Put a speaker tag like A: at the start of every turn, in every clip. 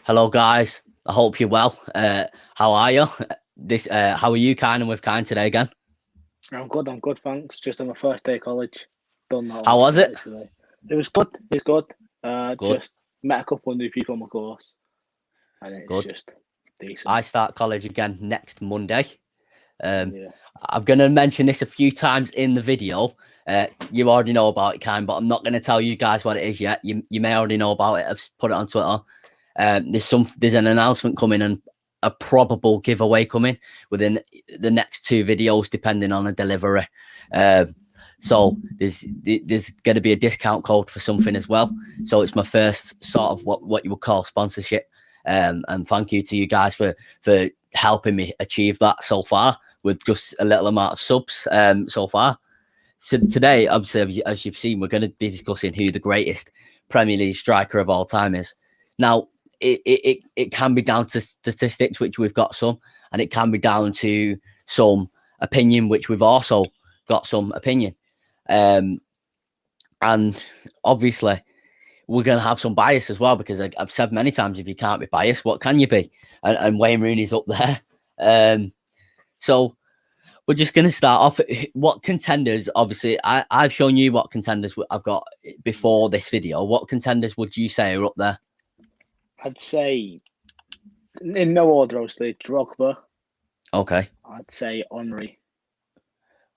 A: Hello, guys. I hope you're well. How are you? How are you, Kyne and with Kyne today again?
B: I'm good, thanks. Just on my first day of college. Done that.
A: How was it?
B: Today. It was good. It was good.
A: Good.
B: Just met a couple of new people on my course, and it's
A: Good.
B: just decent.
A: I start college again next Monday.
B: Yeah.
A: I'm going to mention this a few times in the video. You already know about it, Kyne, but I'm not going to tell you guys what it is yet. You may already know about it. I've put it on Twitter. There's an announcement coming and a probable giveaway coming within the next 2 videos, depending on the delivery. So there's going to be a discount code for something as well. So it's my first sort of what you would call sponsorship. And thank you to you guys for helping me achieve that so far with just a little amount of subs so far. So today, obviously, as you've seen, we're going to be discussing who the greatest Premier League striker of all time is. Now, it can be down to statistics, which we've got some, and it can be down to some opinion, which we've also got some opinion. And obviously, we're going to have some bias as well, because I've said many times, if you can't be biased, what can you be? And Wayne Rooney's up there. So we're just going to start off. What contenders, obviously, I've shown you what contenders I've got before this video. What contenders would you say are up there?
B: I'd say, in no order, obviously, Drogba.
A: Okay.
B: I'd say Henry.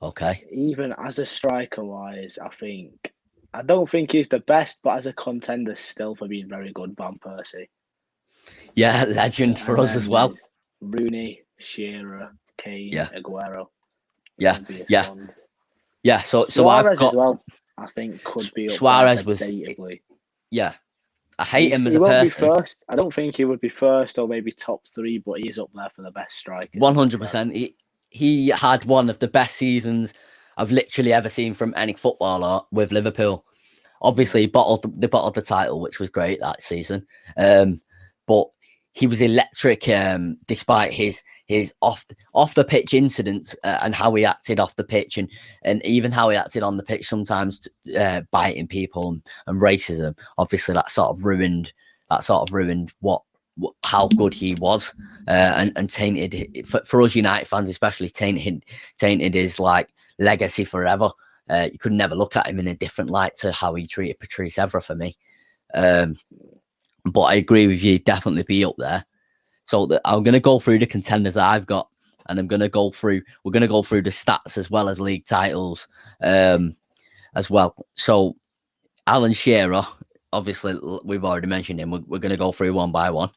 A: Okay.
B: Even as a striker-wise, I don't think he's the best, but as a contender, still for being very good, Van Persie.
A: Yeah, legend for us as well.
B: Rooney, Shearer, Kane, Aguero.
A: Yeah. So
B: Suarez
A: I've got
B: as well. I think could be up
A: Suarez
B: there
A: debatably. Yeah, I hate him as
B: he
A: a
B: won't
A: person.
B: Be first. I don't think he would be first or maybe top 3, but he's up there for the best strikers.
A: 100%. He had one of the best seasons I've literally ever seen from any footballer with Liverpool. Obviously, he bottled the title, which was great that season. But he was electric, despite his off the pitch incidents and how he acted off the pitch, and even how he acted on the pitch sometimes, biting people and racism. Obviously, that sort of ruined how good he was, and tainted for us United fans, especially tainted his like legacy forever. You could never look at him in a different light to how he treated Patrice Evra for me. But I agree with you, definitely be up there. So I'm going to go through the contenders that I've got, and we're going to go through the stats as well as league titles as well. So Alan Shearer, obviously we've already mentioned him. We're going to go through one by one.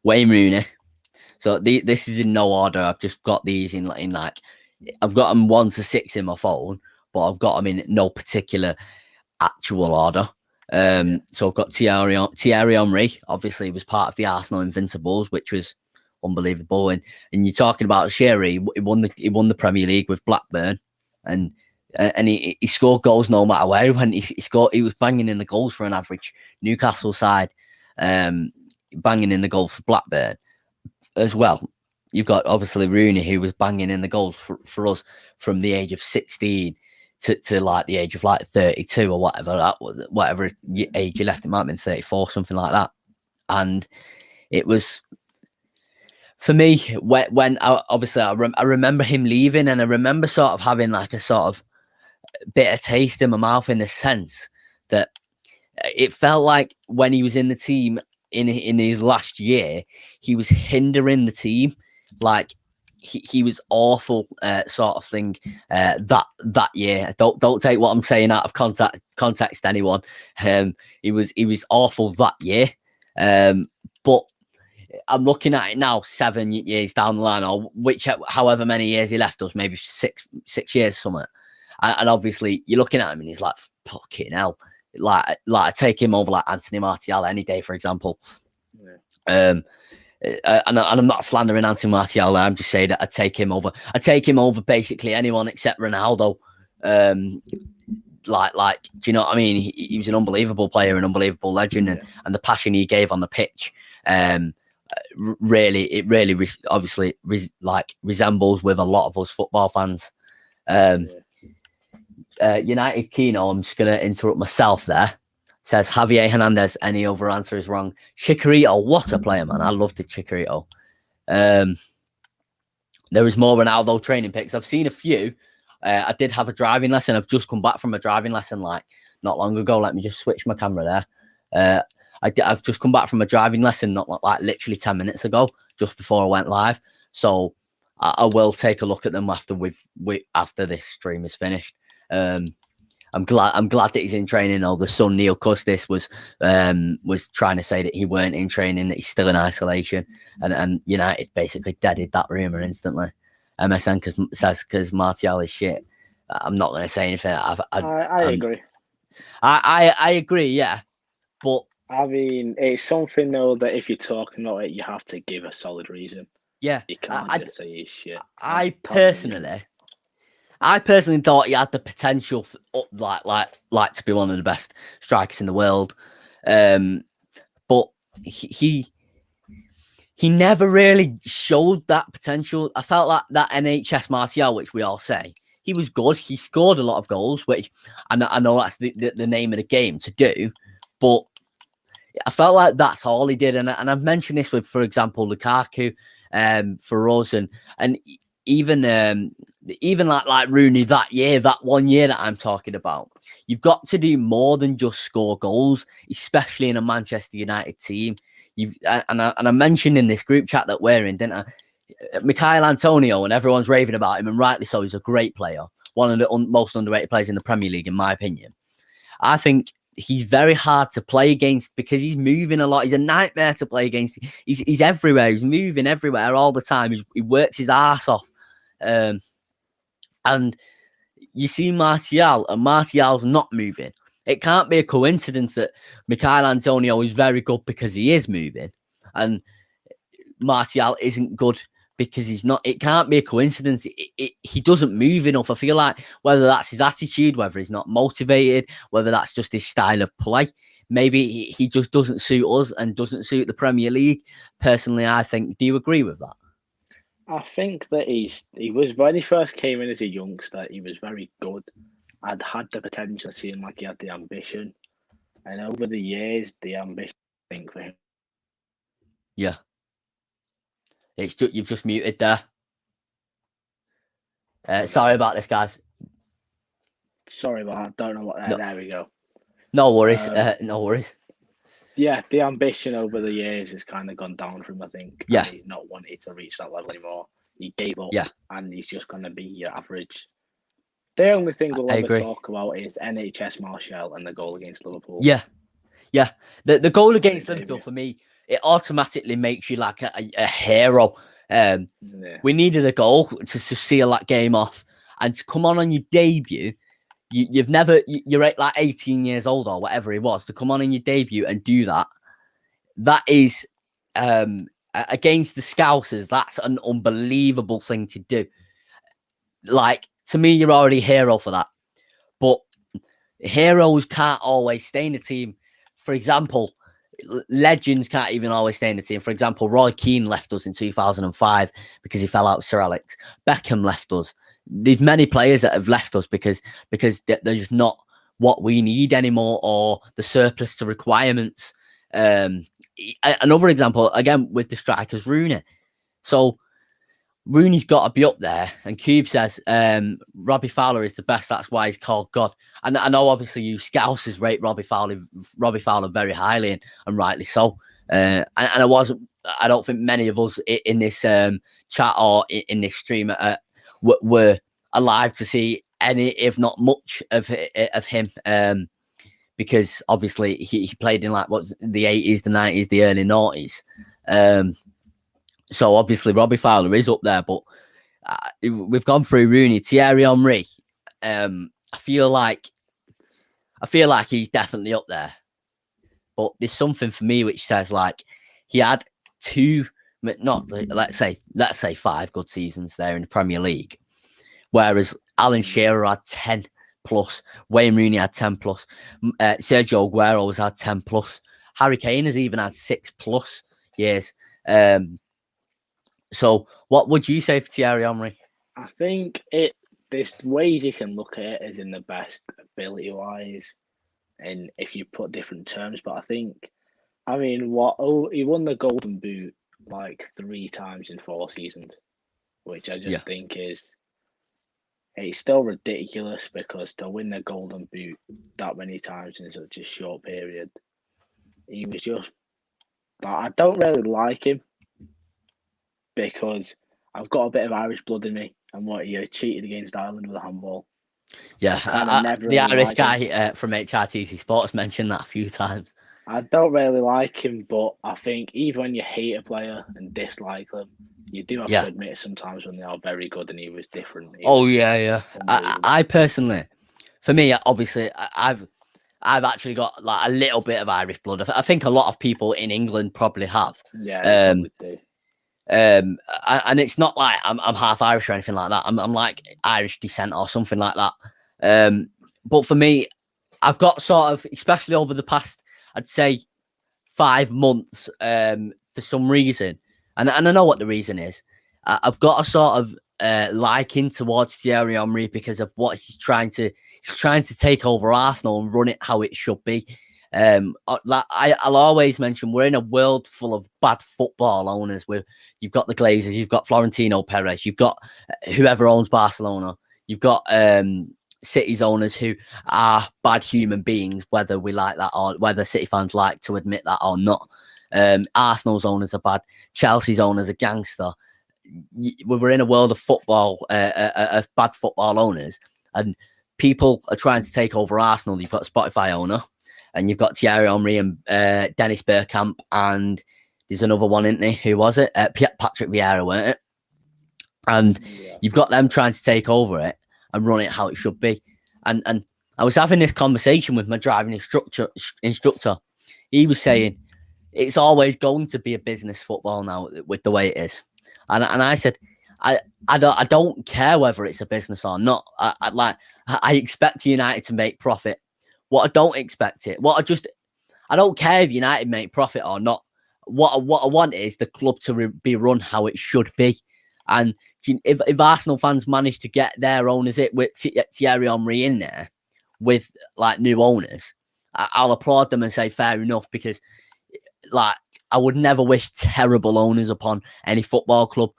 A: Wayne Rooney. So this is in no order. I've just got these in like, I've got them 1 to 6 in my phone, but I've got them in no particular actual order. So I've got Thierry Henry. Obviously, he was part of the Arsenal Invincibles, which was unbelievable. And you're talking about Shearer. He won the Premier League with Blackburn, and he scored goals no matter where. When he scored, he was banging in the goals for an average Newcastle side, banging in the goal for Blackburn as well. You've got obviously Rooney, who was banging in the goals for us from the age of 16 to like the age of like 32 or whatever age you left. It might have been 34, something like that. And it was, for me, when I remember him leaving, and I remember sort of having like a sort of bitter taste in my mouth, in the sense that it felt like when he was in the team in his last year, he was hindering the team. Like he was awful, sort of thing. That year, don't take what I'm saying out of context, anyone. He was awful that year. But I'm looking at it now, 7 years down the line, or however many years he left us, maybe six years, something. And obviously, you're looking at him, and he's like, fucking hell. Like I take him over like Anthony Martial any day, for example. Yeah. And I'm not slandering Anthony Martial. I'm just saying that I take him over basically anyone except Ronaldo. Like, do you know what I mean? He was an unbelievable player, an unbelievable legend, and the passion he gave on the pitch, really obviously resembles with a lot of us football fans. United Kino, I'm just going to interrupt myself there. Says Javier Hernandez. Any other answer is wrong. Chicharito, what a player, man! I loved the Chicharito. There is more Ronaldo training pics. I've seen a few. I did have a driving lesson. I've just come back from a driving lesson like not long ago. Let me just switch my camera there. I've just come back from a driving lesson not like literally 10 minutes ago, just before I went live. So I will take a look at them after after this stream is finished. I'm glad that he's in training. Though the son Neil Custis was trying to say that he weren't in training, that he's still in isolation, and United basically deaded that rumor instantly. MSN says because Martial is shit. I'm not going to say anything.
B: I agree.
A: I agree. Yeah, but
B: I mean, it's something though that if you're talking about it, you have to give a solid reason.
A: Yeah,
B: you can't just say he's shit.
A: I personally thought he had the potential for, like to be one of the best strikers in the world, but he never really showed that potential. I felt like that NHS Martial, which we all say, he was good. He scored a lot of goals, which I know that's the name of the game to do, but I felt like that's all he did. And I've mentioned this with, for example, Lukaku, for us, and even like Rooney that 1 year that I'm talking about. You've got to do more than just score goals, especially in a Manchester United team. I mentioned in this group chat that we're in, didn't I? Michail Antonio, and everyone's raving about him, and rightly so. He's a great player, one of the most underrated players in the Premier League, in my opinion. I think he's very hard to play against because he's moving a lot. He's a nightmare to play against. He's everywhere. He's moving everywhere all the time. He works his ass off. And you see Martial, and Martial's not moving. It can't be a coincidence that Michail Antonio is very good because he is moving, and Martial isn't good because he's not. It can't be a coincidence. He doesn't move enough. I feel like whether that's his attitude, whether he's not motivated, whether that's just his style of play, maybe he just doesn't suit us and doesn't suit the Premier League. Personally, I think. Do you agree with that?
B: I think that he was, when he first came in as a youngster, he was very good. I'd had the potential, seemed like he had the ambition, and over the years, the ambition, I think, for him.
A: Yeah. You've just muted there. Sorry about this, guys.
B: Sorry about that. Don't know what. There we go.
A: No worries. No worries.
B: Yeah, the ambition over the years has kind of gone down for him, I think.
A: Yeah.
B: And he's not wanted to reach that level anymore. He gave up, and he's just going to be your average. The only thing we'll ever talk about is NHS Martial and the goal against Liverpool.
A: Yeah. Yeah. The goal against Liverpool, for me, it automatically makes you like a hero. We needed a goal to seal that game off, and to come on your debut. You're like 18 years old or whatever it was, to come on in your debut and do that. That is against the Scousers. That's an unbelievable thing to do. Like, to me, you're already a hero for that. But heroes can't always stay in the team. For example, legends can't even always stay in the team. For example, Roy Keane left us in 2005 because he fell out with Sir Alex. Beckham left us. There's many players that have left us because they're just not what we need anymore, or the surplus to requirements. Another example, again, with the strikers, Rooney. So Rooney's got to be up there. And Cube says Robbie Fowler is the best. That's why he's called God. And I know, obviously, you Scousers rate Robbie Fowler very highly, and rightly so. And I don't think many of us in this chat or in this stream were alive to see any, if not much, of him. Because obviously he played in like the 80s, the 90s, the early 90s. So obviously Robbie Fowler is up there, but we've gone through Rooney, Thierry Henry. I feel like he's definitely up there, but there's something for me which says like he had let's say 5 good seasons there in the Premier League, whereas Alan Shearer had 10 plus, Wayne Rooney had 10 plus, Sergio Aguero has had 10 plus, Harry Kane has even had 6 plus years. So what would you say for Thierry Henry?
B: I think there's ways you can look at it as in the best ability wise. and if you put different terms. But I think, I mean, he won the Golden Boot like 3 times in 4 seasons, which I just think it's still ridiculous, because to win the Golden Boot that many times in such a short period, he was just. I don't really like him, because I've got a bit of Irish blood in me, and what he cheated against Ireland with a handball.
A: Yeah,
B: Never
A: the
B: really
A: Irish
B: liked him.
A: guy from HRTC Sports mentioned that a few times.
B: I don't really like him, but I think even when you hate a player and dislike them, you do have to admit sometimes when they are very good, and he was different.
A: I personally, for me, obviously, I've actually got like a little bit of Irish blood. I think a lot of people in England probably have.
B: Yeah, they probably do.
A: And it's not like I'm half Irish or anything like that. I'm like Irish descent or something like that. But for me, I've got sort of, especially over the past, I'd say 5 months, for some reason, and I know what the reason is. I've got a sort of liking towards Thierry Henry because of what he's trying to take over Arsenal and run it how it should be. I'll always mention we're in a world full of bad football owners. You've got the Glazers, you've got Florentino Perez, you've got whoever owns Barcelona, you've got City's owners who are bad human beings, whether we like that or whether City fans like to admit that or not. Arsenal's owners are bad, Chelsea's owners are gangster. We're in a world of football, of bad football owners, and people are trying to take over Arsenal. You've got a Spotify owner, and you've got Thierry Henry and Dennis Bergkamp, and there's another one, isn't there? Who was it? Patrick Vieira, weren't it? And you've got them trying to take over it and run it how it should be. And I was having this conversation with my driving instructor. He was saying it's always going to be a business football now with the way it is. And I said, I don't care whether it's a business or not. I expect United to make profit. What I don't expect it. I don't care if United make profit or not. What I want is the club to be run how it should be. And if Arsenal fans manage to get their owners with Thierry Henry in there with like new owners, I'll applaud them and say fair enough, because like I would never wish terrible owners upon any football club,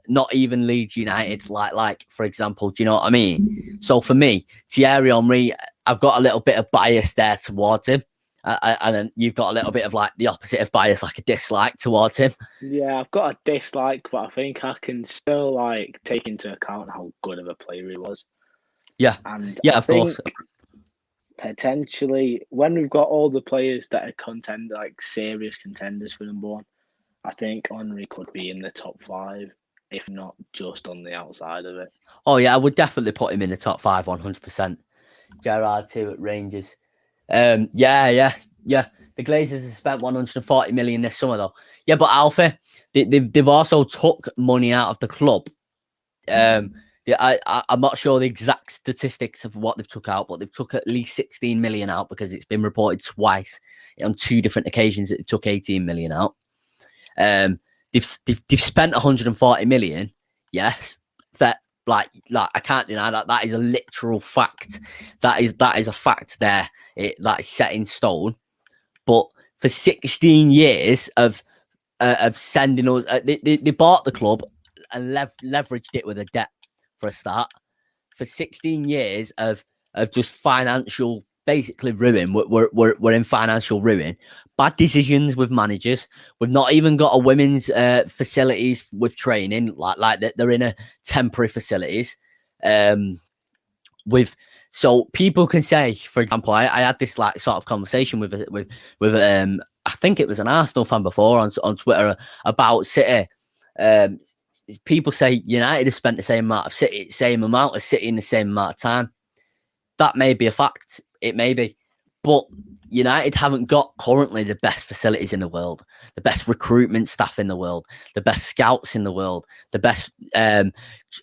A: not even Leeds United, like for example. Do you know what I mean? So for me, Thierry Henry, I've got a little bit of bias there towards him. And then you've got a little bit of like the opposite of bias, like a dislike towards him.
B: Yeah, I've got a dislike, but I think I can still like take into account how good of a player he was.
A: Yeah,
B: and
A: yeah, of course.
B: Potentially, when we've got all the players that are like serious contenders for number 1, I think Henry could be in the top 5, if not just on the outside of it.
A: Oh yeah, I would definitely put him in the top 5, 100%. Gerrard too at Rangers. Yeah. The Glazers have spent 140 million this summer though. Yeah, but Alfie, they've also took money out of the club. I'm not sure the exact statistics of what they've took out, but they've took at least 16 million out, because it's been reported twice on 2 different occasions that they took 18 million out. They've spent 140 million. Yes, that like I can't deny that. That is a literal fact. That is a fact there. That is set in stone. But for 16 years of sending us, they bought the club and leveraged it with a debt for a start. For 16 years of just financial, basically ruin. We're in financial ruin. Bad decisions with managers. We've not even got a women's facilities with training. Like they're in a temporary facilities. So people can say, for example, I had this like sort of conversation with I think it was an Arsenal fan before on Twitter about City. People say United have spent the same amount as City in the same amount of time. That may be a fact. It may be. But United haven't got currently the best facilities in the world, the best recruitment staff in the world, the best scouts in the world, the best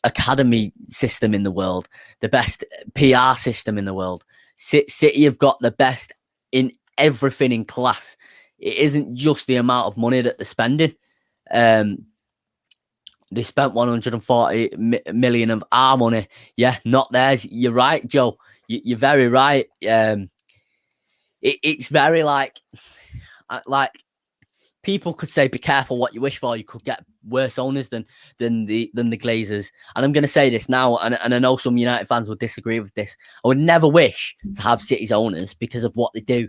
A: academy system in the world, the best PR system in the world. City have got the best in everything in class. It isn't just the amount of money that they're spending. They spent 140 million of our money. Yeah, not theirs. You're right, Joe. You're very right. it's very like people could say, be careful what you wish for. You could get worse owners than the Glazers. And I'm going to say this now, and I know some United fans will disagree with this. I would never wish to have City's owners because of what they do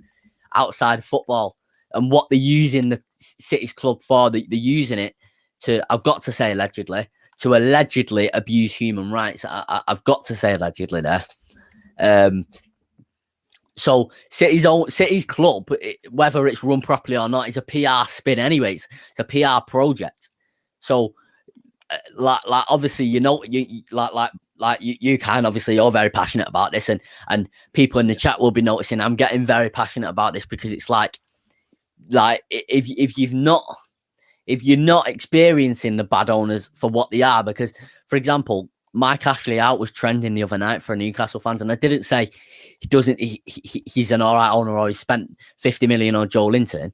A: outside of football and what they're using the City's club for. They're using it to, I've got to say allegedly, to allegedly abuse human rights. I've got to say allegedly there. So City's club, whether it's run properly or not, is a PR spin anyways. It's a PR project. So, like obviously, you know, you can obviously you're very passionate about this, and people in the chat will be noticing I'm getting very passionate about this because it's like if you're not experiencing the bad owners for what they are, because for example, Mike Ashley out was trending the other night for Newcastle fans, and I didn't say he's an all right owner or he spent 50 million on Joe Linton.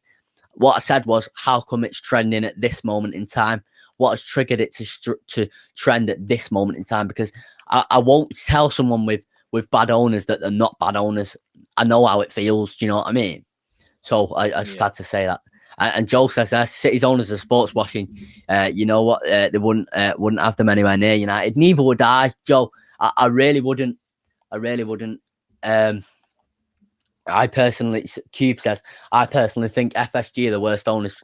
A: What I said was, how come it's trending at this moment in time? What has triggered it to trend at this moment in time? Because I won't tell someone with bad owners that they're not bad owners. I know how it feels. Do you know what I mean? So I just had to say that. And Joe says City's owners are sports washing. You know what? They wouldn't have them anywhere near United. Neither would I, Joe. I really wouldn't. I personally, Cube says, I personally think FSG are the worst owners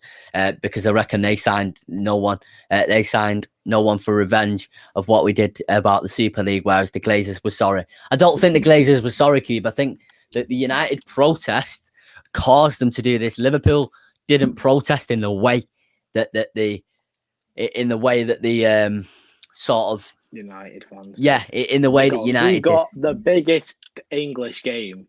A: because I reckon they signed no one. They signed no one for revenge of what we did about the Super League, whereas the Glazers were sorry. I don't think the Glazers were sorry, Cube. I think that the United protests caused them to do this. Liverpool didn't protest in the way that the sort of
B: United fans.
A: Yeah, in the way that United
B: got the biggest English game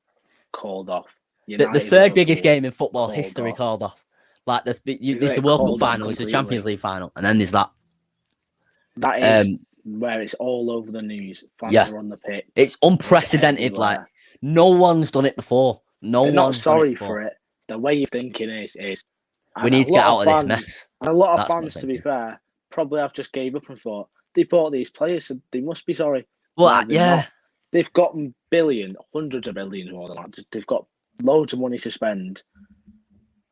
B: called off.
A: The third biggest game in football history called off. Like this the World Cup final, it's the Champions League final, and then there's that.
B: That is where it's all over the news. Fans are on the pitch.
A: It's unprecedented. Like no one's done it before.
B: They're not sorry for it. The way you're thinking is
A: we need to get out of this mess.
B: And a lot of fans, to be fair, probably have just gave up and thought they bought these players, so they must be sorry.
A: Well, yeah.
B: Not. They've got hundreds of billions more than that. They've got loads of money to spend.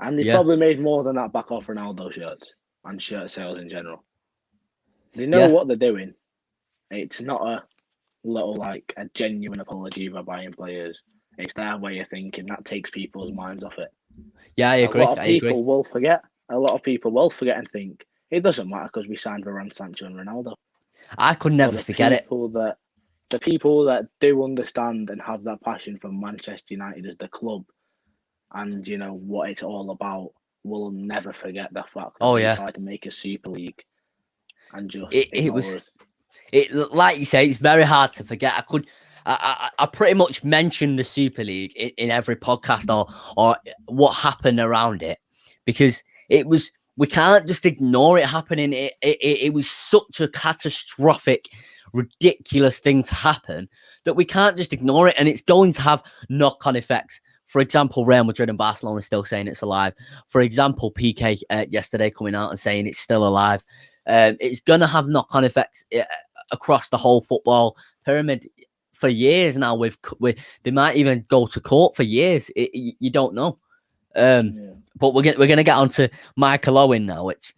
B: And they've probably made more than that back off Ronaldo shirts and shirt sales in general. They know what they're doing. It's not a genuine apology for buying players. It's their way of thinking. That takes people's minds off it.
A: Yeah, I agree.
B: A lot of people will forget. A lot of people will forget and think, it doesn't matter because we signed Varane, Sancho and Ronaldo.
A: I could never forget it.
B: The people that do understand and have that passion for Manchester United as the club and, you know, what it's all about will never forget the fact that they tried to make a Super League and just
A: like you say, it's very hard to forget. I pretty much mentioned the Super League in every podcast or what happened around it because we can't just ignore it happening. It was such a catastrophic, ridiculous thing to happen that we can't just ignore it, and it's going to have knock-on effects. For example, Real Madrid and Barcelona still saying it's alive. For example, PK yesterday coming out and saying it's still alive. It's going to have knock-on effects across the whole football pyramid for years now. They might even go to court for years. You don't know. But we're going to get on to Michael Owen now, which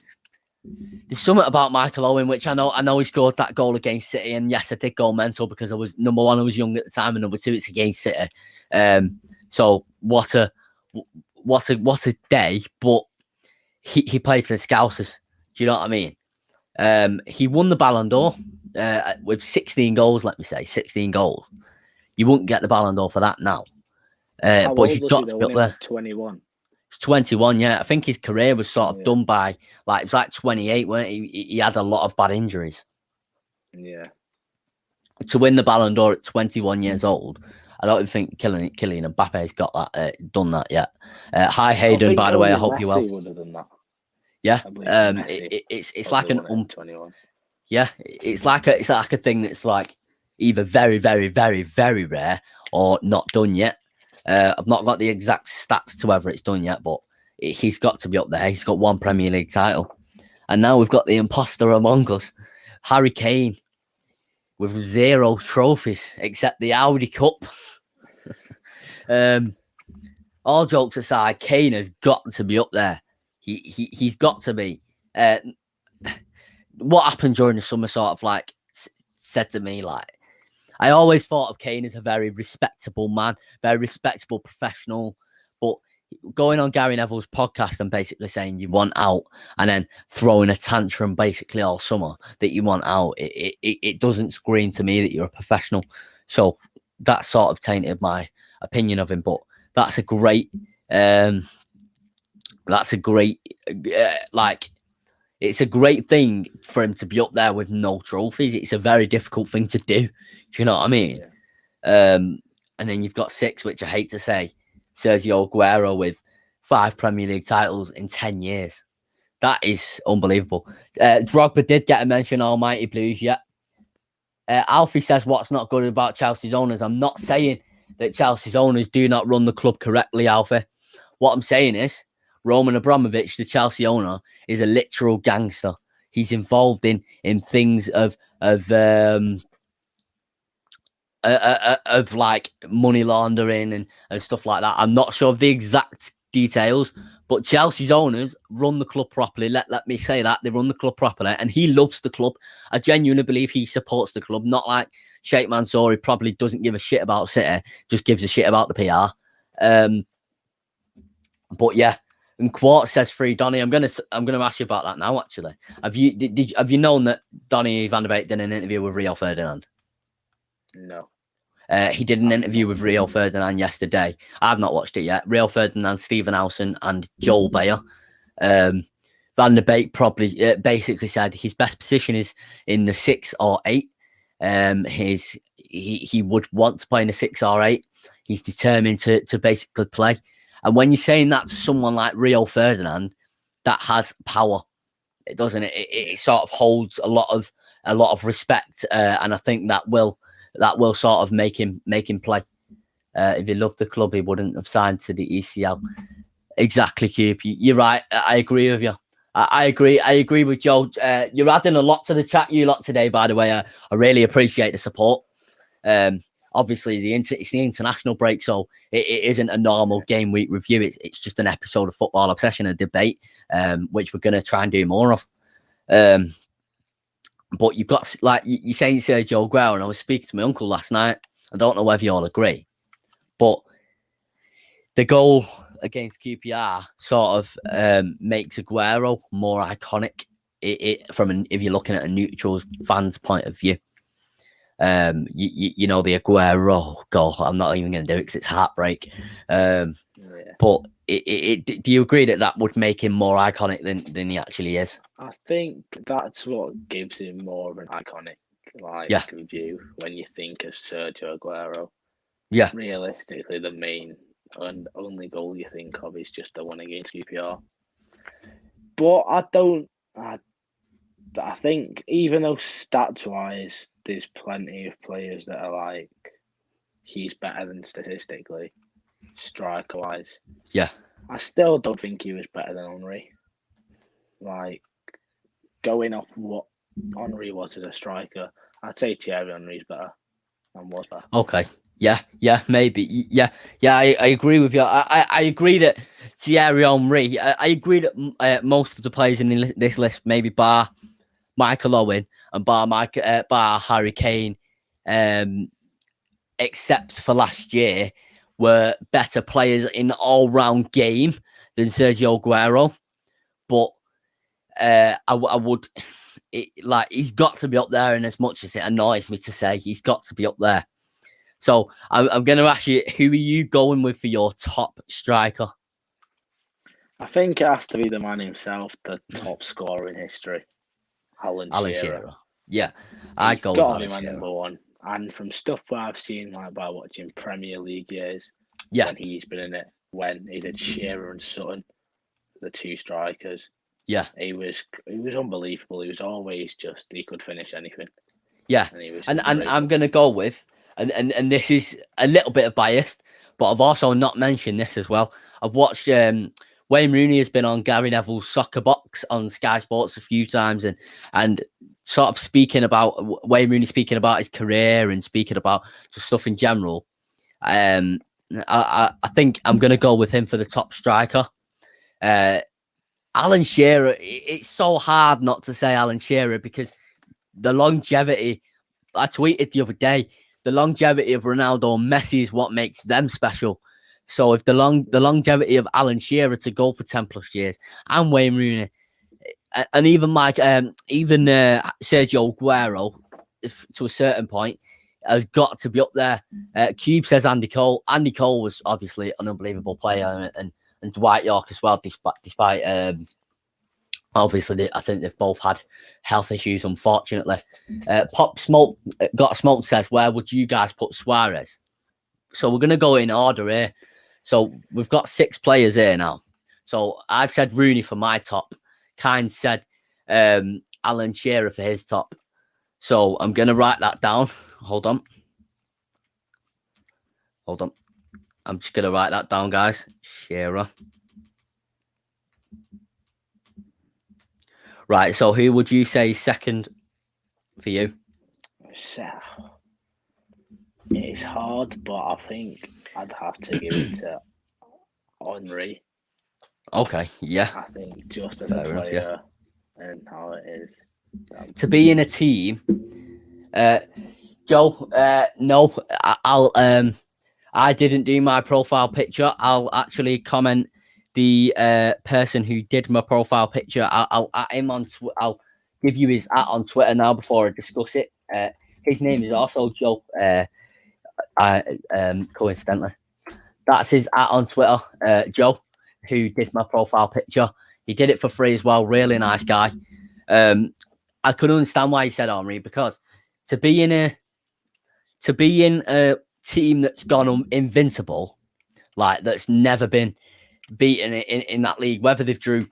A: there's something about Michael Owen, which I know he scored that goal against City, and yes, I did go mental because I was number one, I was young at the time, and number two, it's against City. So what a day, but he played for the Scousers. Do you know what I mean? He won the Ballon d'Or with 16 goals. Let me say 16 goals. You wouldn't get the Ballon d'Or for that now. But he's got to be up there.
B: 21.
A: 21, yeah. I think his career was sort of done by it was like 28, weren't he? He had a lot of bad injuries.
B: Yeah.
A: To win the Ballon d'Or at 21 years old, I don't think Kylian Mbappe's got that done that yet. Hi Hayden, by the way, I hope you well.
B: Would have done that.
A: Yeah. It's like an
B: 21.
A: Yeah, it's like a thing that's like either very, very, very, very rare or not done yet. I've not got the exact stats to whether it's done yet, but he's got to be up there. He's got one Premier League title. And now we've got the imposter among us, Harry Kane, with 0 trophies except the Audi Cup. all jokes aside, Kyne has got to be up there. He's got to be. What happened during the summer sort of like said to me, like, I always thought of Kyne as a very respectable man, very respectable professional. But going on Gary Neville's podcast and basically saying you want out and then throwing a tantrum basically all summer that you want out, it doesn't scream to me that you're a professional. So that sort of tainted my opinion of him. But that's a great, like, it's a great thing for him to be up there with no trophies. It's a very difficult thing to do. Do you know what I mean? Yeah. And then you've got 6, which I hate to say, Sergio Aguero with 5 Premier League titles in 10 years. That is unbelievable. Drogba did get a mention, Almighty Blues, yeah. Alfie says, what's not good about Chelsea's owners? I'm not saying that Chelsea's owners do not run the club correctly, Alfie. What I'm saying is, Roman Abramovich, the Chelsea owner, is a literal gangster. He's involved in things of like money laundering and stuff like that. I'm not sure of the exact details, but Chelsea's owners run the club properly. Let me say that. They run the club properly, and he loves the club. I genuinely believe he supports the club, not like Sheikh Mansour. He probably doesn't give a shit about City, just gives a shit about the PR. But yeah. And Quartz says freedonny. I'm gonna ask you about that now. Actually, have you known that Donny van der Beek did an interview with Rio Ferdinand?
B: No.
A: He did an interview with Rio Ferdinand yesterday. I've not watched it yet. Rio Ferdinand, Stephen Howson, and Joel Bayer. Van der Beek probably basically said his best position is in the 6 or 8. He would want to play in the 6 or 8. He's determined to basically play. And when you're saying that to someone like Rio Ferdinand, that has power, it doesn't. It sort of holds a lot of respect, and I think that will sort of make him play. If he loved the club, he wouldn't have signed to the ECL. Exactly, Cube. You're right. I agree with you. I agree with Joe. You're adding a lot to the chat, you lot, today. By the way, I really appreciate the support. Obviously, it's the international break, so it isn't a normal game week review. It's just an episode of Football Obsession and Debate, which we're going to try and do more of. But you've got, like you're saying, Sergio Aguero, and I was speaking to my uncle last night. I don't know whether you all agree, but the goal against QPR sort of makes Aguero more iconic. If you're looking at a neutral fan's point of view. You know, the Aguero goal. I'm not even going to do it because it's heartbreak. But do you agree that would make him more iconic than he actually is?
B: I think that's what gives him more of an iconic view when you think of Sergio Aguero.
A: Yeah.
B: Realistically, the main and only goal you think of is just the one against QPR. But I think even though stats-wise, there's plenty of players that are like, he's better than statistically, striker-wise.
A: Yeah.
B: I still don't think he was better than Henry. Like, going off what Henry was as a striker, I'd say Thierry Henry's better and was better.
A: Okay. Yeah, maybe. Yeah, I agree with you. I agree that Thierry Henry, I agree that most of the players in this list, maybe bar Michael Owen and bar Harry Kane, except for last year, were better players in the all-round game than Sergio Aguero. But I would, he's got to be up there, and as much as it annoys me to say, he's got to be up there. So I'm going to ask you, who are you going with for your top striker?
B: I think it has to be the man himself, the top scorer in history, Alan Shearer.
A: Yeah, I go with
B: Alan Shearer. He's got to be my number one. And from stuff where I've seen, like by watching Premier League years, when he's been in it, when he did Shearer and Sutton, the 2 strikers.
A: Yeah,
B: he was unbelievable. He was always he could finish anything.
A: Yeah, and I'm going to go with. And this is a little bit of biased, but I've also not mentioned this as well. I've watched Wayne Rooney has been on Gary Neville's Soccer Box on Sky Sports a few times, and sort of speaking about Wayne Rooney, speaking about his career and speaking about just stuff in general. I think I'm going to go with him for the top striker. Alan Shearer, it's so hard not to say Alan Shearer because the longevity, I tweeted the other day, the longevity of Ronaldo and Messi is what makes them special. So if the longevity of Alan Shearer to go for 10 plus years and Wayne Rooney and even Sergio Aguero, to a certain point, has got to be up there. Cube says Andy Cole. Andy Cole was obviously an unbelievable player, and Dwight York as well, despite obviously I think they've both had health issues, unfortunately. Pop Smoke Got Smoke says, where would you guys put Suarez? So we're going to go in order here. So we've got 6 players here now. So I've said Rooney for my top. Kyne said Alan Shearer for his top. So I'm going to write that down. Hold on. I'm just going to write that down, guys. Shearer. Right, so who would you say second for you?
B: It's hard, but I think I'd have to give it to Henry.
A: Okay, yeah.
B: I think just as a player and how it is.
A: To be in a team, Joe, no, I didn't do my profile picture. I'll actually comment the person who did my profile picture. I'll at him on. I'll give you his @ on Twitter now before I discuss it. His name is also Joe. Coincidentally, that's his @ on Twitter. Joe, who did my profile picture. He did it for free as well. Really nice guy. I could understand why he said Henry, because to be in a team that's gone invincible, like that's never been beaten in that league, whether they've drew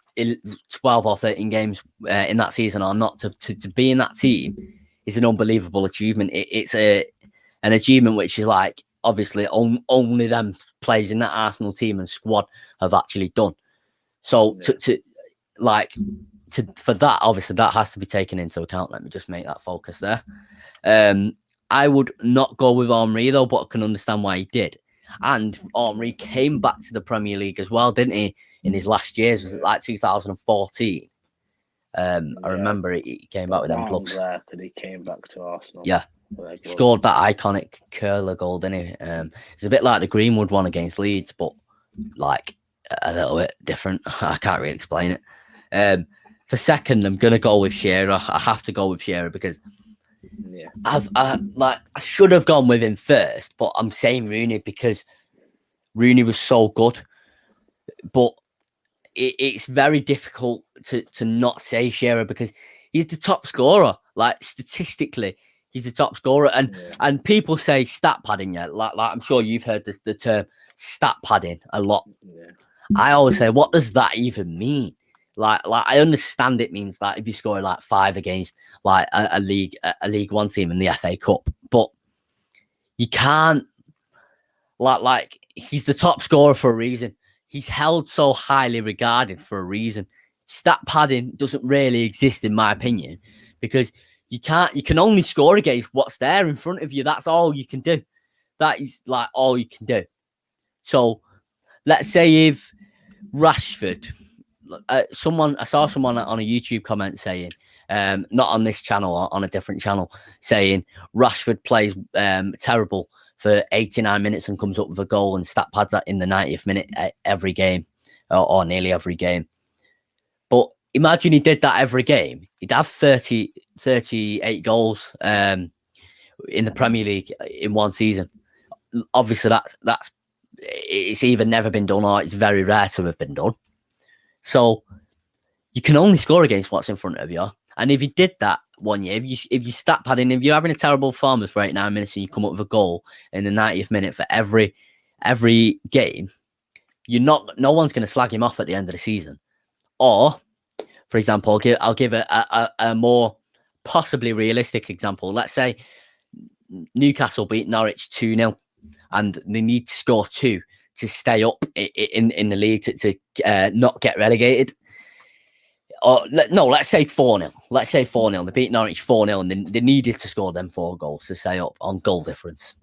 A: 12 or 13 games in that season or not, to be in that team is an unbelievable achievement. It's an achievement which is like obviously only them players in that Arsenal team and squad have actually done. So for that, obviously that has to be taken into account. Let me just make that focus there. I would not go with Henry though, but I can understand why he did. And Henry came back to the Premier League as well, didn't he? In his last years, was it like 2014? I remember he came back with them clubs.
B: He came back to Arsenal.
A: Yeah, he scored that iconic curler goal, didn't he? It's a bit like the Greenwood one against Leeds, but like a little bit different. I can't really explain it. For second, I'm gonna go with Shearer. I have to go with Shearer because I should have gone with him first, but I'm saying Rooney because Rooney was so good. But it's very difficult to not say Shearer because he's the top scorer. Like statistically, he's the top scorer, and people say stat padding. Yeah, like I'm sure you've heard the term stat padding a lot. Yeah. I always say, what does that even mean? Like I understand it means that if you score like 5 against like a League One team in the FA Cup, but you can't like he's the top scorer for a reason. He's held so highly regarded for a reason. Stat padding doesn't really exist in my opinion because you can only score against what's there in front of you. That's all you can do. That is like all you can do. So let's say if Rashford, I saw someone on a YouTube comment saying, not on this channel, on a different channel, saying Rashford plays terrible for 89 minutes and comes up with a goal and stat pads that in the 90th minute every game or nearly every game. But imagine he did that every game. He'd have 38 goals in the Premier League in one season. Obviously, that's it's either never been done or it's very rare to have been done. So you can only score against what's in front of you. And if you did that one year, if you stat padding, if you're having a terrible performance for 89 minutes and you come up with a goal in the 90th minute for every game, no one's going to slag him off at the end of the season. Or, for example, I'll give a more possibly realistic example. Let's say Newcastle beat Norwich 2-0 and they need to score 2 to stay up in the league to not get relegated. let's say 4-0. Let's say 4-0. They beat Norwich 4-0 and they needed to score them 4 goals to stay up on goal difference.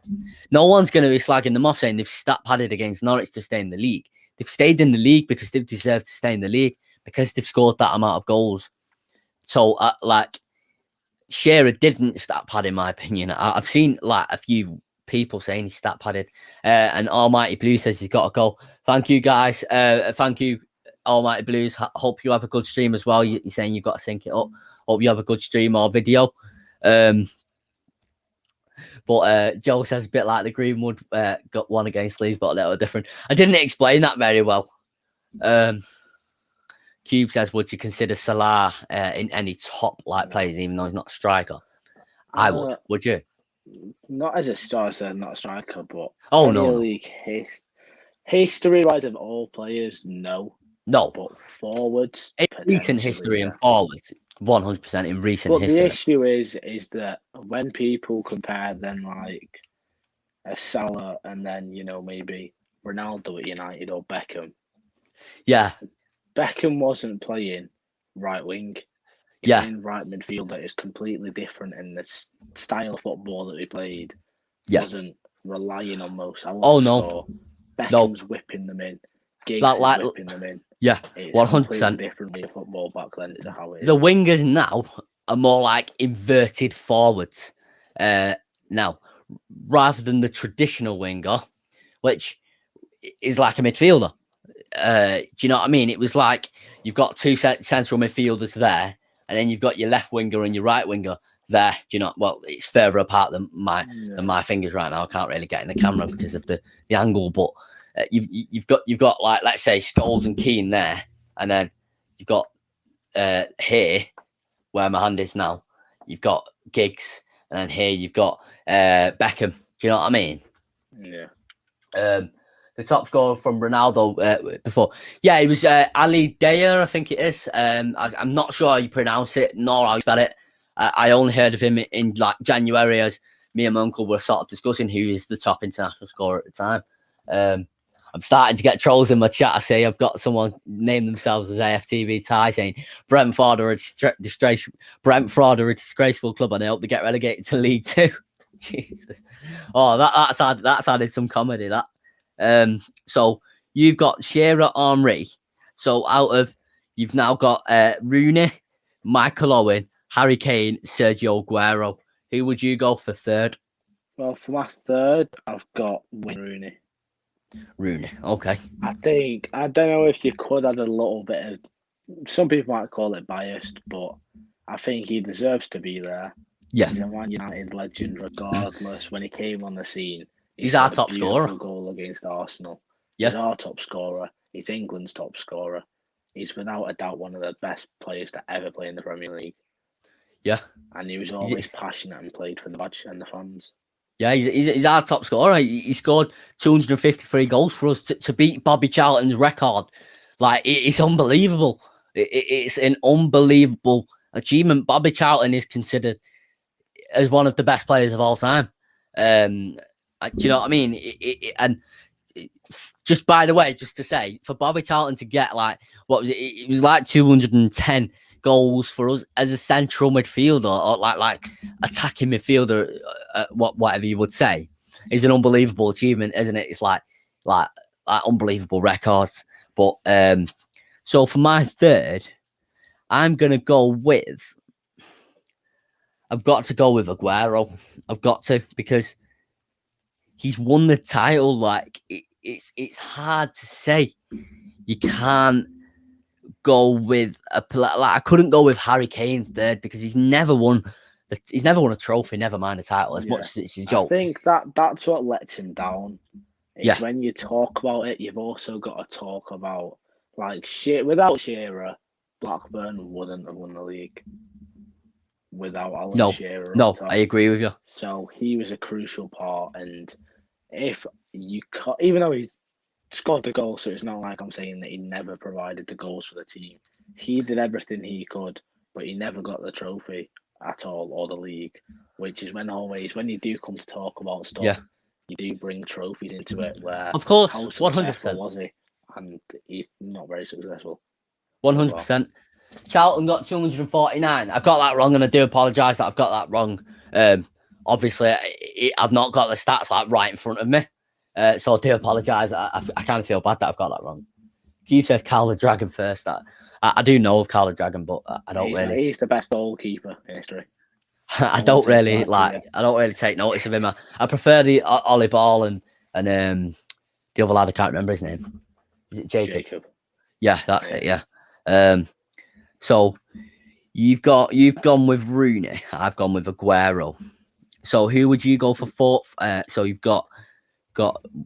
A: No one's going to be slagging them off saying they've stat padded against Norwich to stay in the league. They've stayed in the league because they've deserved to stay in the league because they've scored that amount of goals. So, Shearer didn't stat pad, in my opinion. I've seen like a few people saying he's stat padded, and Almighty Blue says he's got a goal. Thank you, guys. Thank you, Almighty Blues. Hope you have a good stream as well. You're saying you've got to sync it up. Hope you have a good stream or video. But Joe says a bit like the Greenwood got one against Leeds, but a little different. I didn't explain that very well. Cube says, would you consider Salah in any top players, even though he's not a striker? I would. Would you?
B: Not as a striker, not a striker, but
A: no.
B: League history-wise of all players, no. But forwards,
A: in recent history and forwards, 100% in recent history.
B: But the issue is that when people compare then like a Salah and then maybe Ronaldo at United or Beckham.
A: Yeah.
B: Beckham wasn't playing right wing. Playing right midfield that is completely different, in the style of football that he played wasn't relying on Mo Salah.
A: No.
B: Beckham's whipping them in. Giggs is whipping them in.
A: Yeah,
B: it's 100% different way of football back then to how it is.
A: The wingers now are more like inverted forwards now, rather than the traditional winger, which is like a midfielder. Do you know what I mean? It was like you've got 2 central midfielders there, and then you've got your left winger and your right winger there. Do you know? Well, it's further apart than my fingers right now. I can't really get in the camera because of the angle, but you've got like, let's say, Scholes and Kyne there, and then you've got here where my hand is now. You've got Giggs, and then here you've got Beckham. Do you know what I mean?
B: Yeah.
A: The top scorer from Ronaldo before. Yeah, it was Ali Daya, I think it is. I'm not sure how you pronounce it, nor how you spell it. I only heard of him in like January, as me and my uncle were sort of discussing who is the top international scorer at the time. I'm starting to get trolls in my chat. I see I've got someone name themselves as AFTV Ty saying Brentford are a disgraceful club and they hope to get relegated to League Two. Jesus. Oh, that's added some comedy, that. So you've got Shearer, Henry. So you've now got Rooney, Michael Owen, Harry Kane, Sergio Aguero. Who would you go for third?
B: Well, for my third, I've got Rooney.
A: Rooney, okay.
B: I don't know if you could add a little bit of, some people might call it biased, but I think he deserves to be there.
A: Yeah.
B: He's a Man United legend regardless. When he came on the scene,
A: he's our top scorer.
B: Goal against Arsenal.
A: Yeah.
B: He's our top scorer. He's England's top scorer. He's without a doubt one of the best players to ever play in the Premier League.
A: Yeah.
B: And he was always passionate and played for the badge and the fans.
A: Yeah, he's our top scorer. He scored 253 goals for us to beat Bobby Charlton's record. Like, it's unbelievable. It's an unbelievable achievement. Bobby Charlton is considered as one of the best players of all time. Do you know what I mean? Just by the way, just to say, for Bobby Charlton to get like, what was it? It was like 210 goals for us as a central midfielder, or like attacking midfielder, whatever you would say, is an unbelievable achievement, isn't it? It's like unbelievable records. But so for my third, I'm gonna go with. I've got to go with Aguero. I've got to, because he's won the title. Like, it's hard to say. You can't go with I couldn't go with Harry Kane third, because he's never won a trophy, never mind a title, as much as it's a joke.
B: I think that's what lets him down. When you talk about it, you've also got to talk about, like, without Shearer, Blackburn wouldn't have won the league. Without Alan Shearer.
A: No, I agree with you.
B: So he was a crucial part, and if you even though he scored the goal, so it's not like I'm saying that he never provided the goals for the team. He did everything he could, but he never got the trophy at all, or the league, which is when you do come to talk about stuff, you do bring trophies into it, where,
A: of course,
B: how
A: 100%
B: was he? And he's not very successful.
A: 100%. Charlton got 249. I got that wrong, and I do apologise that I've got that wrong. Obviously, I've not got the stats like right in front of me, so I do apologise. I kind of feel bad that I've got that wrong. Cube says Carl the Dragon first. I do know of Carl the Dragon, but I don't really.
B: He's the best goalkeeper in history.
A: I don't really take notice of him. I prefer the Ollie Ball and the other lad. I can't remember his name. Is it Jacob? Yeah, that's it. Yeah. So you've gone with Rooney. I've gone with Aguero. So who would you go for fourth? So you've got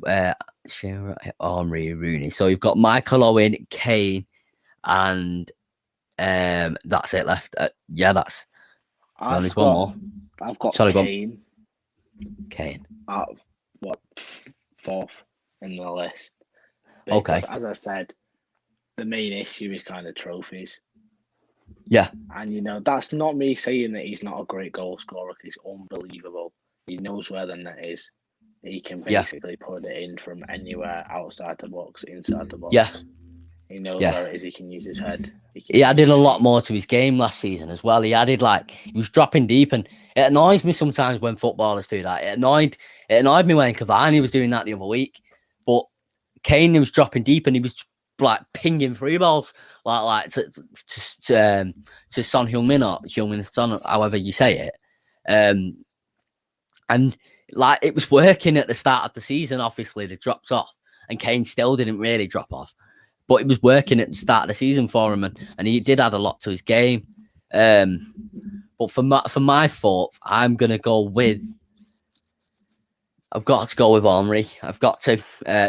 A: Henry, Rooney. So you've got Michael Owen, Kane, and that's it left. That's. There's one more.
B: I've got Kane.
A: Kane.
B: Fourth in the list.
A: Because, okay.
B: As I said, the main issue is kind of trophies.
A: Yeah.
B: And, that's not me saying that he's not a great goal scorer. He's unbelievable. He knows where the net is. He can basically put it in from anywhere outside the box, inside the box.
A: Yeah.
B: He knows where it is. He can use his head.
A: He added a lot more to his game last season as well. He added he was dropping deep, and it annoys me sometimes when footballers do that. It annoyed me when Cavani was doing that the other week. But Kane was dropping deep, and he was pinging free balls to Son Heung-min or Heung-min Son, however you say it. And it was working at the start of the season. Obviously, they dropped off, and Kane still didn't really drop off. But it was working at the start of the season for him, and he did add a lot to his game. But for my fourth, I'm gonna go with. I've got to go with Henry. I've got to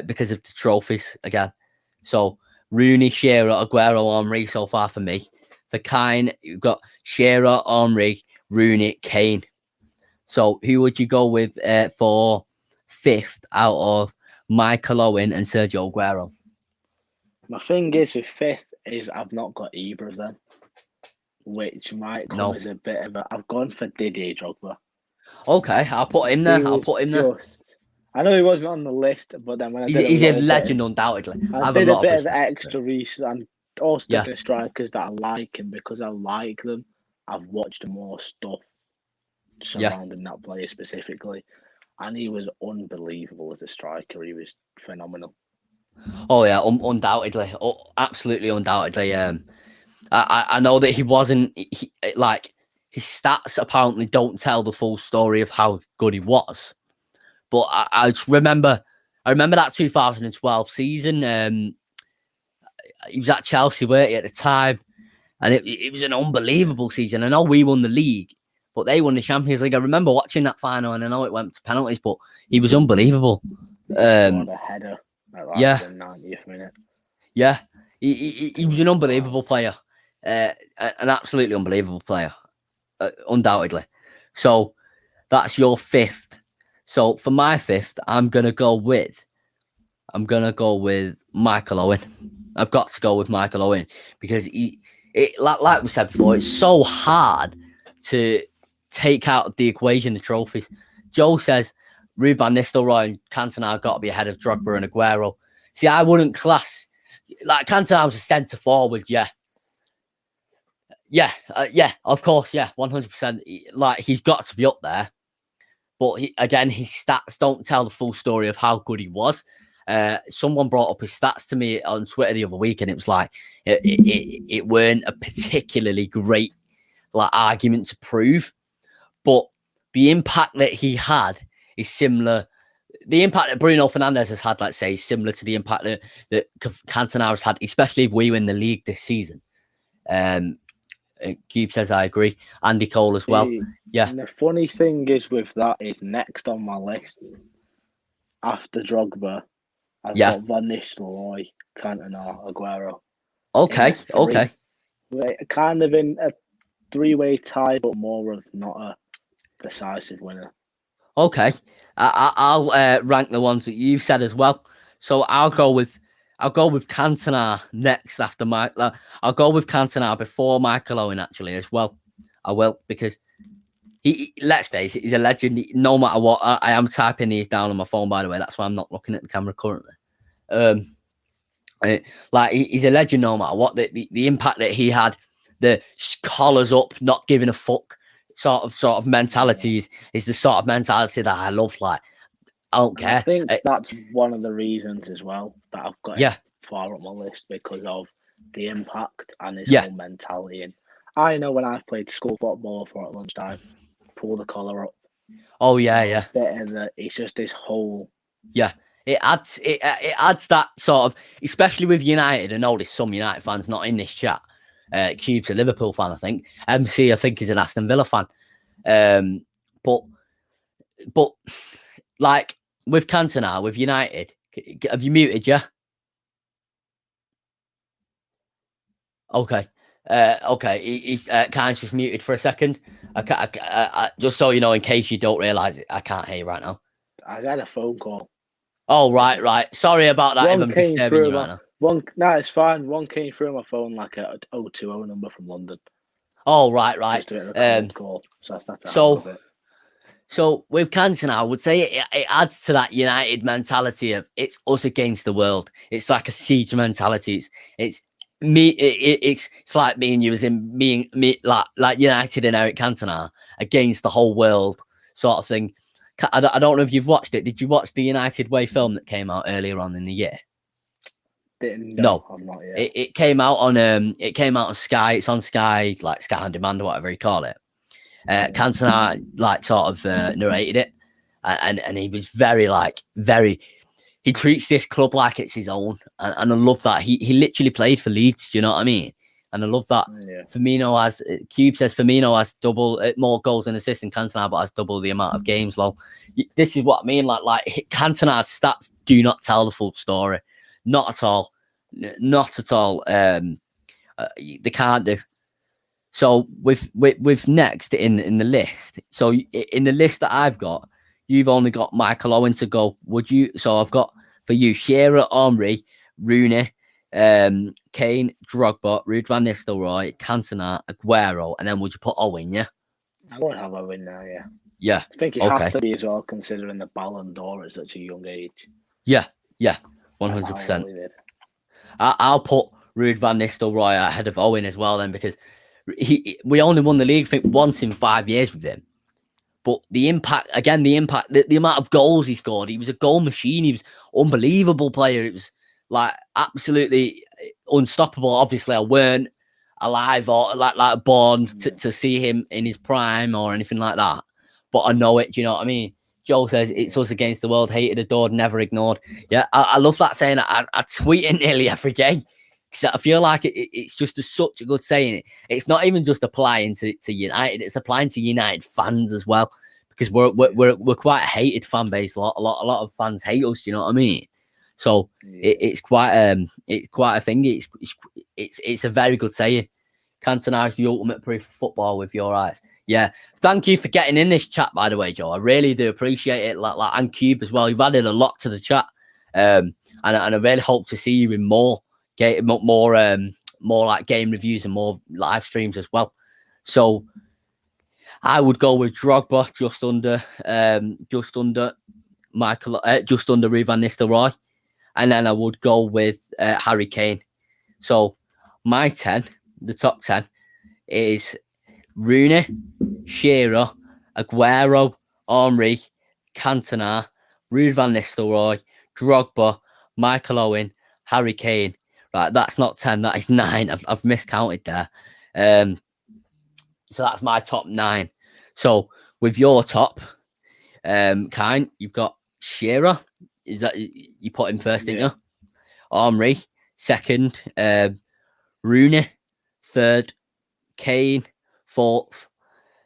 A: because of the trophies again. So Rooney, Shearer, Aguero, Henry so far for me. For Kyne, you've got Shearer, Henry, Rooney, Kane. So who would you go with for fifth out of Michael Owen and Sergio Aguero?
B: My thing is with fifth is I've not got either of them, which might come as a bit of a. I've gone for Didier Drogba.
A: Okay, I'll put him there.
B: I know he wasn't on the list, but then when I did
A: he's a legend, undoubtedly.
B: I did a bit of extra research and also the strikers that I like, and because I like them, I've watched more stuff surrounding that player specifically, and he was unbelievable as a striker. He was phenomenal.
A: Oh yeah, undoubtedly, absolutely undoubtedly. I know that he wasn't his stats apparently don't tell the full story of how good he was, but I just remember that 2012 season. He was at Chelsea, weren't he, at the time, and it was an unbelievable season. I know we won the league, but they won the Champions League. I remember watching that final, and I know it went to penalties, but he was unbelievable.
B: A header. The 90th minute.
A: Yeah, he was an unbelievable player, an absolutely unbelievable player, undoubtedly. So that's your fifth. So for my fifth, I'm gonna go with Michael Owen. I've got to go with Michael Owen because like we said before, it's so hard to take out of the equation the trophies. Joe says Ruud van Nistelrooy and Cantona have got to be ahead of Drogba and Aguero. See, I wouldn't class Cantona was a centre forward, yeah, of course, 100%. He's got to be up there, but his stats don't tell the full story of how good he was. Someone brought up his stats to me on Twitter the other week, and it was it weren't a particularly great argument to prove, but the impact that he had is similar. The impact that Bruno Fernandes has had, let's say, is similar to the impact that Cantona has had, especially if we win the league this season. Cube says, I agree. Andy Cole as well. Yeah.
B: And the funny thing is with that is next on my list, after Drogba, I've got Van Nistelrooy, Cantona, Aguero.
A: Okay.
B: Kind of in a three-way tie, but more of not a decisive winner.
A: Okay, I'll rank the ones that you said as well. So I'll go with Cantona next after Mike. I'll go with Cantona before Michael Owen actually as well. I will, because let's face it, he's a legend. No matter what, I am typing these down on my phone, by the way. That's why I'm not looking at the camera currently. He's a legend no matter what. The impact that he had the collars up, not giving a fuck sort of mentality is the sort of mentality that I love. Like, I don't care.
B: I think that's one of the reasons as well that I've got him far up my list, because of the impact and his whole mentality. And I know when I've played school football for at lunchtime, pull the collar up.
A: Oh yeah.
B: It's just this whole.
A: Yeah, it adds that sort of, especially with United. I know there's some United fans not in this chat. Cube's a Liverpool fan, I think. MC, I think, is an Aston Villa fan. But like with Cantona, with United, have you muted? Yeah. Okay. Okay. He's Kyne's just muted for a second. I just so you know, in case you don't realise it, I can't hear you right now.
B: I got a phone call.
A: Oh, right. Sorry about that. If I'm disturbing you right now.
B: No, it's fine. One came through my phone like a 020 number from London.
A: Oh, right.
B: Just a bit of a cold call.
A: So with Cantona, I would say it adds to that United mentality of it's us against the world. It's like a siege mentality. It's me. It's like me and you, as in me like United and Eric Cantona against the whole world sort of thing. I don't know if you've watched it. Did you watch the United Way film that came out earlier on in the year?
B: No, I'm not yet.
A: It came out on Sky. It's on Sky, like Sky on Demand or whatever you call it. Cantona like sort of narrated it, and he was very he treats this club like it's his own, and I love that. He literally played for Leeds. Do you know what I mean? And I love that. Firmino has, Cube says Firmino has double more goals and assists than Cantona, but has double the amount of games. Well, this is what I mean. Like Cantona's stats do not tell the full story. Not at all. Not at all. They can't do. So with next in the list. So in the list that I've got, you've only got Michael Owen to go. Would you? So I've got for you Shearer, Henry, Rooney, Kane, Drogba, Ruud van Nistelrooy, Cantona, Aguero, and then would you put Owen? Yeah,
B: I won't have Owen now.
A: Yeah.
B: I think it has to be as well, considering the Ballon d'Or at such a young age.
A: Yeah, 100%. I'll put Ruud van Nistelrooy ahead of Owen as well, then, because we only won the league, I think, once in 5 years with him. But the impact, the amount of goals he scored, he was a goal machine. He was an unbelievable player. It was like absolutely unstoppable. Obviously, I weren't alive or like born to see him in his prime or anything like that. But I know it. Do you know what I mean? Joe says it's us against the world, hated, adored, never ignored. Yeah, I love that saying. I tweet it nearly every day because I feel like it's just such a good saying. It's not even just applying to United; it's applying to United fans as well, because we're quite a hated fan base. A lot of fans hate us. You know what I mean? So it's quite a thing. It's a very good saying. Cantona is the ultimate proof of football with your eyes. Yeah, thank you for getting in this chat, by the way, Joe. I really do appreciate it. And Cube as well. You've added a lot to the chat, and I really hope to see you in more like game reviews and more live streams as well. So I would go with Drogba just under Ruud van Nistelrooy, and then I would go with Harry Kane. So my 10, the top 10, is Rooney, Shearer, Aguero, Henry, Cantona, Ruud van Nistelrooy, Drogba, Michael Owen, Harry Kane. Right, that's not 10, that is 9. I've miscounted there. So that's my top 9. So with your top, Kyne, you've got Shearer. Is that you put him first, didn't you? Henry, second. Rooney, third. Kane, fourth.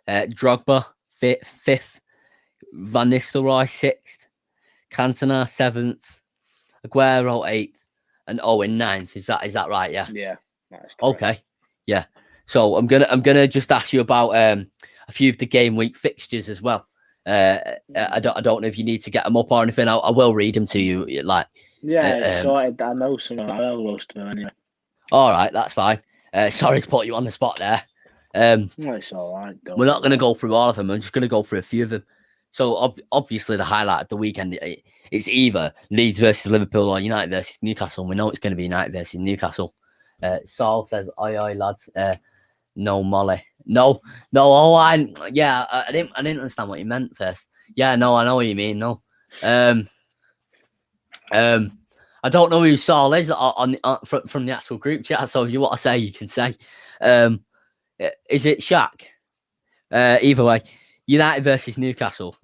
A: Drogba, fifth. Van Nistelrooy, sixth. Cantona, seventh. Aguero, eighth. And Owen, ninth. Is that right? Yeah.
B: Yeah. That's
A: okay. Yeah. So I'm gonna just ask you about a few of the game week fixtures as well. I don't know if you need to get them up or anything. I will read them to you.
B: Sorted. I know some. I know most of them anyway.
A: All right, that's fine. Sorry to put you on the spot there.
B: No, it's all right.
A: We're not going to go through all of them. I'm just going to go through a few of them. So obviously the highlight of the weekend, it's either Leeds versus Liverpool or United versus Newcastle. And we know it's going to be United versus Newcastle. Saul says, "Oi, lads." No, Molly. No. Oh, I didn't understand what you meant first. Yeah, no, I know what you mean. No. I don't know who Saul is from the actual group chat. So if you want to say, you can say. Is it Shaq? Either way, United versus Newcastle.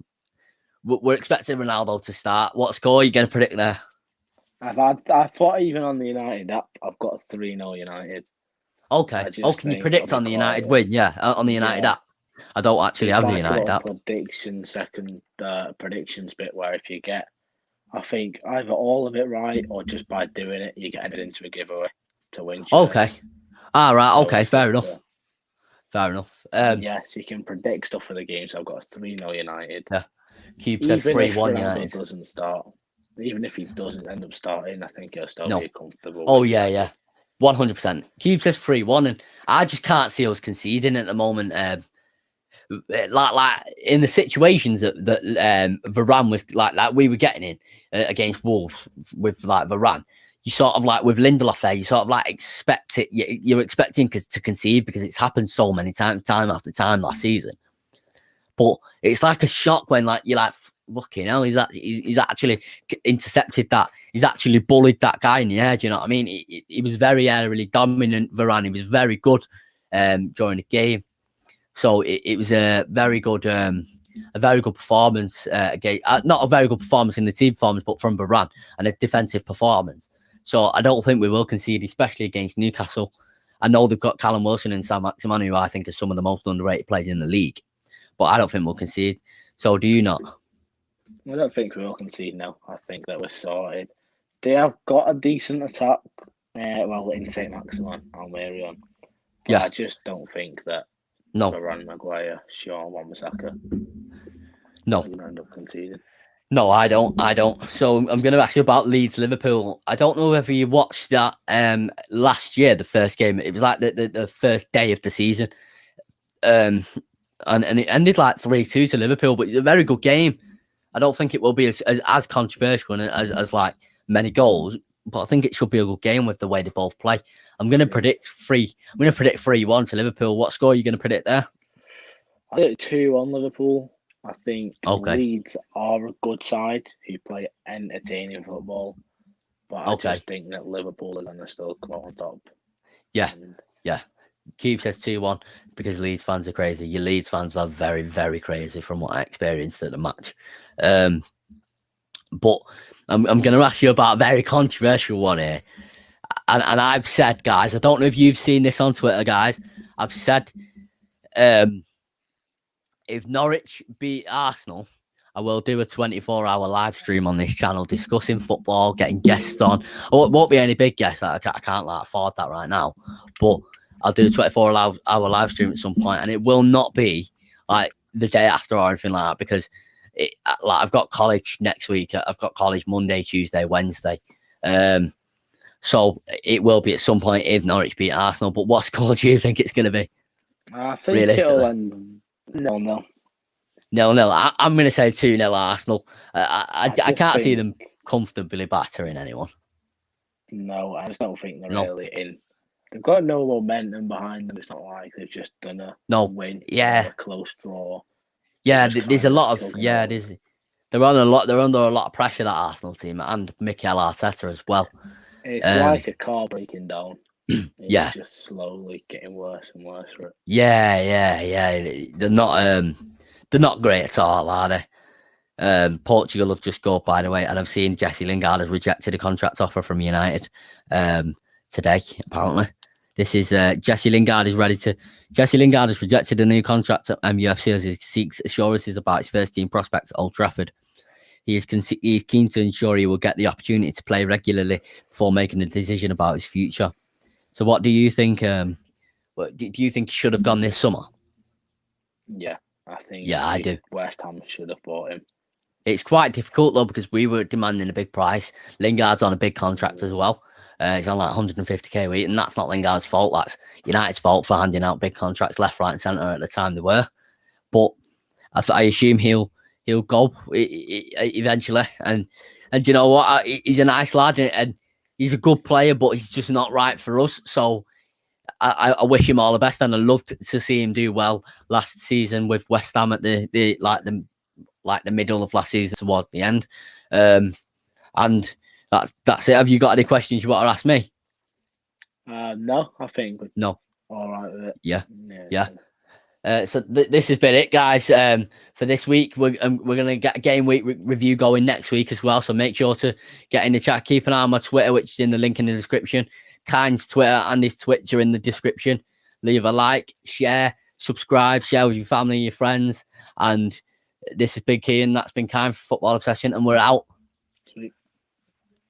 A: We're expecting Ronaldo to start. What score are you going to predict there?
B: I thought even on the United app, I've got a 3-0 United.
A: Okay. Oh, can you predict on the United win? Yeah, on the United app. I don't actually have the United app.
B: Second predictions bit where if you get, I think either all of it right or just by doing it, you get entered into a giveaway to win.
A: Okay. All right. So okay. Fair enough. Fair enough.
B: Yes, you can predict stuff for the games. So I've got a 3-0 United.
A: Yeah. Cube says 3-1 United.
B: Doesn't start. Even if he doesn't end up starting, I think he'll still be comfortable.
A: Oh, yeah. 100%. Cube says 3-1, and I just can't see us conceding at the moment. Like in the situations that Varane was like we were getting in against Wolves with like Varane, you sort of like with Lindelof there, you sort of like expect it. You're expecting to concede because it's happened so many times, time after time last season. But it's like a shock when like you're like, fucking hell, he's actually intercepted that. He's actually bullied that guy in the air. Do you know what I mean? He was very aerially dominant. Varane, he was very good during the game. So it was a very good performance again. Not a very good performance in the team performance, but from Varane, and a defensive performance. So I don't think we will concede, especially against Newcastle. I know they've got Callum Wilson and Sam Maximan, who I think are some of the most underrated players in the league, but I don't think we'll concede. So do you not?
B: I don't think we will concede now. I think that we're sorted. They have got a decent attack. In St. Maximan, Almerion. But I just don't think that Varane, Maguire, Shaw, Wan-Bissaka.
A: No.
B: We're going to end up conceding.
A: No, I don't. So I'm going to ask you about Leeds Liverpool. I don't know whether you watched that last year, the first game. It was like the first day of the season. And it ended like 3-2 to Liverpool, but it's a very good game. I don't think it will be as controversial as like many goals, but I think it should be a good game with the way they both play. I'm going to predict 3-1 to Liverpool. What score are you going to predict there?
B: I think 2-1 Liverpool. I think Leeds are a good side who play entertaining football, but I just think that Liverpool are going to still come out on top.
A: Yeah. Cube says 2-1 because Leeds fans are crazy. Your Leeds fans are very, very crazy from what I experienced at the match. But I'm going to ask you about a very controversial one here. And I've said, guys, I don't know if you've seen this on Twitter, guys. I've said, if Norwich beat Arsenal, I will do a 24-hour live stream on this channel discussing football, getting guests on. Oh, it won't be any big guests. I can't like afford that right now. But I'll do a 24-hour live stream at some point, and it will not be like the day after or anything like that, because I've got college next week. I've got college Monday, Tuesday, Wednesday. So it will be at some point if Norwich beat Arsenal. But what score do you think it's going to be?
B: I think it'll end 0-0.
A: 0-0. I'm going to say 2-0 Arsenal. I can't see them comfortably battering anyone.
B: No, I just don't think they're really in. They've got no momentum behind them. It's not like they've just done a win. Yeah, a close draw.
A: Yeah, there's a lot of they're under a lot of pressure, that Arsenal team, and Mikel Arteta as well.
B: It's like a car breaking down. It's just slowly getting worse and worse for it.
A: Yeah. They're not great at all, are they? Portugal have just scored, by the way, and I've seen Jesse Lingard has rejected a contract offer from United today, apparently. This is Jesse Lingard has rejected a new contract at MUFC as he seeks assurances about his first team prospects at Old Trafford. He is keen to ensure he will get the opportunity to play regularly before making a decision about his future. So what do you think? Do you think he should have gone this summer?
B: Yeah, I think.
A: Yeah, I do.
B: West Ham should have bought him.
A: It's quite difficult though, because we were demanding a big price. Lingard's on a big contract as well. He's on like 150k a week, and that's not Lingard's fault. That's United's fault for handing out big contracts left, right, and centre at the time they were. But I assume he'll go eventually. And you know what? He's a nice lad and he's a good player, but he's just not right for us. So I wish him all the best, and I loved to see him do well last season with West Ham at the middle of last season towards the end. And that's it. Have you got any questions you want to ask me?
B: No, I think
A: no.
B: All right with it.
A: Yeah. So this has been it, guys. For this week, we're gonna get a game week review going next week as well. So make sure to get in the chat. Keep an eye on my Twitter, which is in the link in the description. Kyne's Twitter and his Twitch are in the description. Leave a like, share, subscribe, share with your family, your friends. And this has been Kyne. That's been Kyne for Football Obsession, and we're out.